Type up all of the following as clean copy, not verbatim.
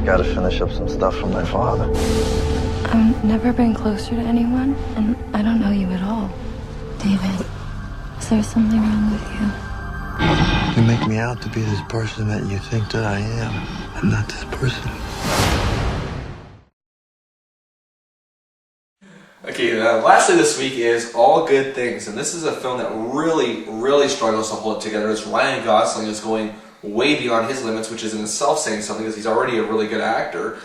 Gotta finish up some stuff from my father. I've never been closer to anyone, and I don't know you at all. David, is there something wrong with you? You make me out to be this person that you think that I am. I'm not this person. Okay, lastly this week is All Good Things, and this is a film that really struggles to hold it together. It's Ryan Gosling is going way beyond his limits, which is in itself saying something because he's already a really good actor.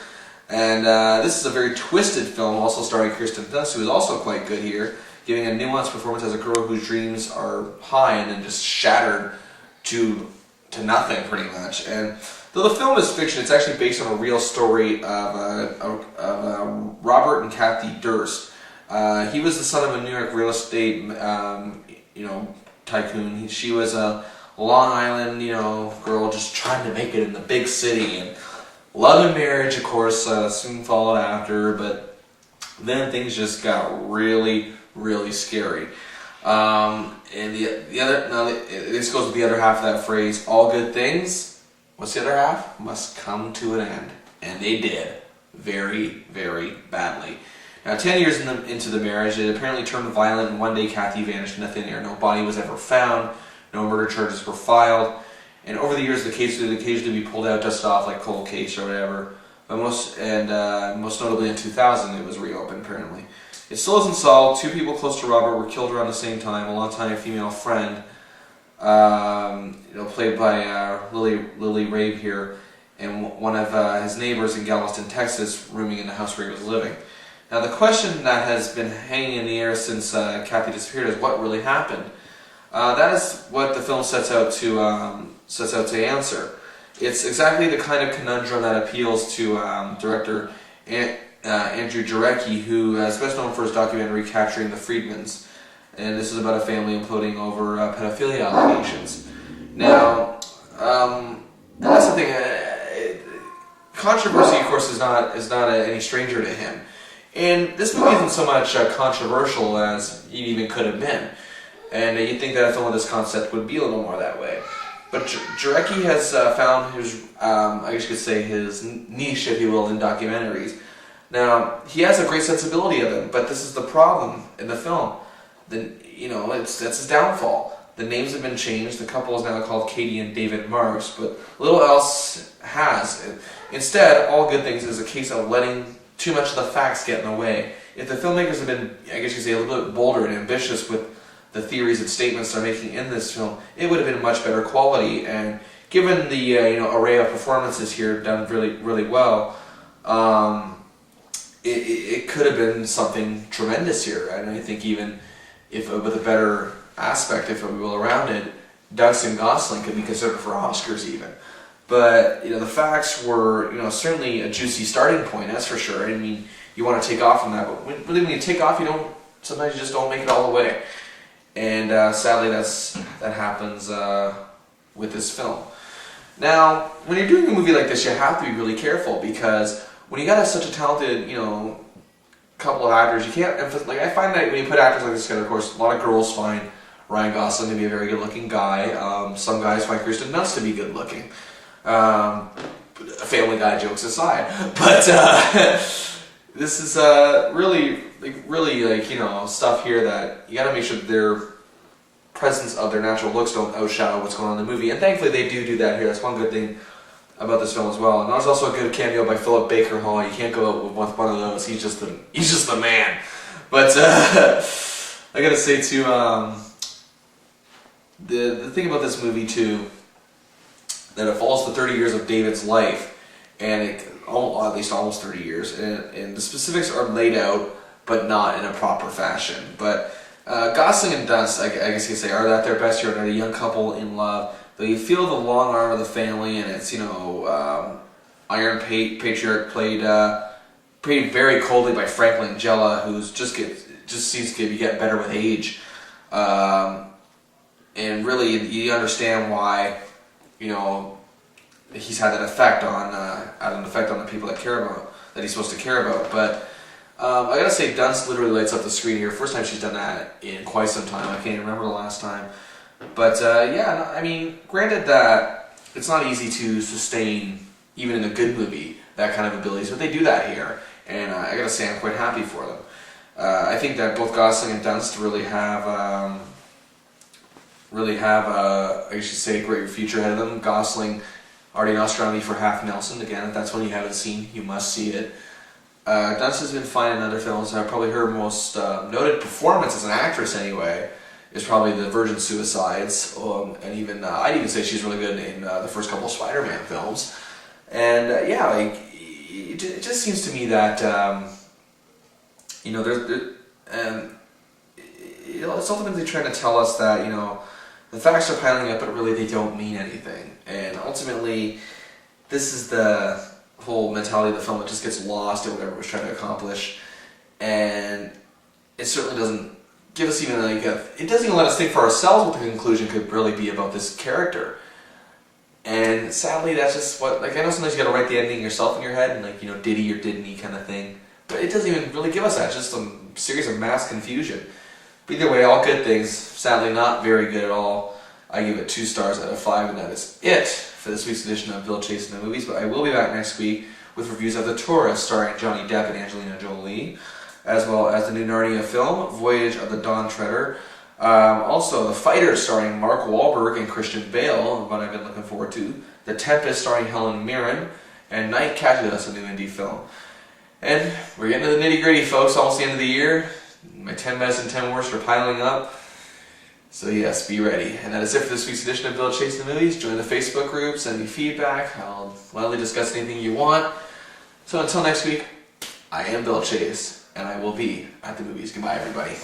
And this is a very twisted film, also starring Kirsten Dunst, who is also quite good here, giving a nuanced performance as a girl whose dreams are high and then just shattered to nothing, pretty much. And though the film is fiction, it's actually based on a real story of Robert and Kathy Durst. He was the son of a New York real estate, tycoon. She was a Long Island, girl just trying to make it in the big city. And love and marriage, of course, soon followed after. But then things just got really scary. And this goes with the other half of that phrase: all good things. What's the other half? Must come to an end, and they did, very badly. Now, 10 years into the marriage, it apparently turned violent, and one day Kathy vanished into thin air. No body was ever found, no murder charges were filed, and over the years the case would occasionally be pulled out, dusted off like cold case or whatever. But most notably in 2000, it was reopened apparently. It still isn't solved. Two people close to Robert were killed around the same time. A longtime female friend, played by Lily Rabe here, and one of his neighbors in Galveston, Texas, rooming in the house where he was living. Now, the question that has been hanging in the air since Kathy disappeared is what really happened. That is what the film sets out to answer. It's exactly the kind of conundrum that appeals to director Andrew Jarecki, who is best known for his documentary Capturing the Friedmans. And this is about a family imploding over pedophilia allegations. Now, and that's the thing. Controversy, of course, is not any stranger to him. And this movie isn't so much controversial as it even could have been. And you'd think that a film of this concept would be a little more that way. But Jarecki has found his, I guess you could say, his niche, if you will, in documentaries. Now, he has a great sensibility of it, but this is the problem in the film. That's his downfall. The names have been changed. The couple is now called Katie and David Marks, but little else has. Instead, All Good Things is a case of letting too much of the facts get in the way. If the filmmakers had been, I guess you could say, a little bit bolder and ambitious with the theories and statements they're making in this film, it would have been much better quality. And given the array of performances here done really well, it could have been something tremendous here. And I think even if with a better aspect, if we will, around it, Dunst and Gosling could be considered for Oscars even. But the facts were certainly a juicy starting point, that's for sure. I mean, you want to take off from that, but when you take off, sometimes you just don't make it all the way. And sadly, that happens with this film. Now, when you're doing a movie like this, you have to be really careful, because when you got such a talented couple of actors, you can't emphasize. Like, I find that when you put actors like this together, of course, a lot of girls find Ryan Gosling to be a very good-looking guy. Some guys find Kirsten Dunst to be good-looking. Family Guy jokes aside, but this is really stuff here that you got to make sure that their presence of their natural looks don't outshadow what's going on in the movie. And thankfully, they do that here. That's one good thing about this film as well. And there's also a good cameo by Philip Baker Hall. You can't go out with one of those. He's just the man. But I gotta say too, the thing about this movie too, that it follows the 30 years of David's life, and at least almost 30 years, and the specifics are laid out, but not in a proper fashion. But Gosling and Dunst, I guess you could say, are at their best here. They're a young couple in love. Though you feel the long arm of the family, and it's Iron Patriarch played very coldly by Frank Langella, who's just seems to be getting better with age, and really you understand why he's had that effect on the people that he's supposed to care about. But I gotta say, Dunst literally lights up the screen here. First time she's done that in quite some time. I can't even remember the last time. But granted that it's not easy to sustain even in a good movie, that kind of abilities. But they do that here, and I gotta say I'm quite happy for them. I think that both Gosling and Dunst really have I should say, a great future ahead of them. Gosling already an Oscar nominee for Half Nelson. Again, if that's one you haven't seen, you must see it. Dunst has been fine in other films. Probably her most noted performance as an actress, anyway, is probably the Virgin Suicides, and even I'd even say she's really good in the first couple of Spider-Man films. And it just seems to me that it's ultimately trying to tell us that the facts are piling up, but really they don't mean anything. And ultimately, this is the whole mentality of the film. It just gets lost in whatever it was trying to accomplish, and it certainly doesn't give us even it doesn't even let us think for ourselves what the conclusion could really be about this character. And sadly, that's just what, I know sometimes you gotta write the ending yourself in your head, and did he or didn't he kind of thing, but it doesn't even really give us that. It's just a series of mass confusion. But either way, all good things. Sadly, not very good at all. I give it 2 stars out of 5, and that is it for this week's edition of Bill Chase in the Movies. But I will be back next week with reviews of The Tourist, starring Johnny Depp and Angelina Jolie, as well as the new Narnia film, Voyage of the Dawn Treader. Also, The Fighter, starring Mark Wahlberg and Christian Bale, one I've been looking forward to. The Tempest, starring Helen Mirren, and Night Catches, a new indie film. And we're getting to the nitty-gritty, folks. Almost the end of the year. My 10 best and 10 worst are piling up. So yes, be ready. And that is it for this week's edition of Bill Chase in the Movies. Join the Facebook group, send me feedback. I'll gladly discuss anything you want. So until next week, I am Bill Chase, and I will be at the movies. Goodbye, everybody.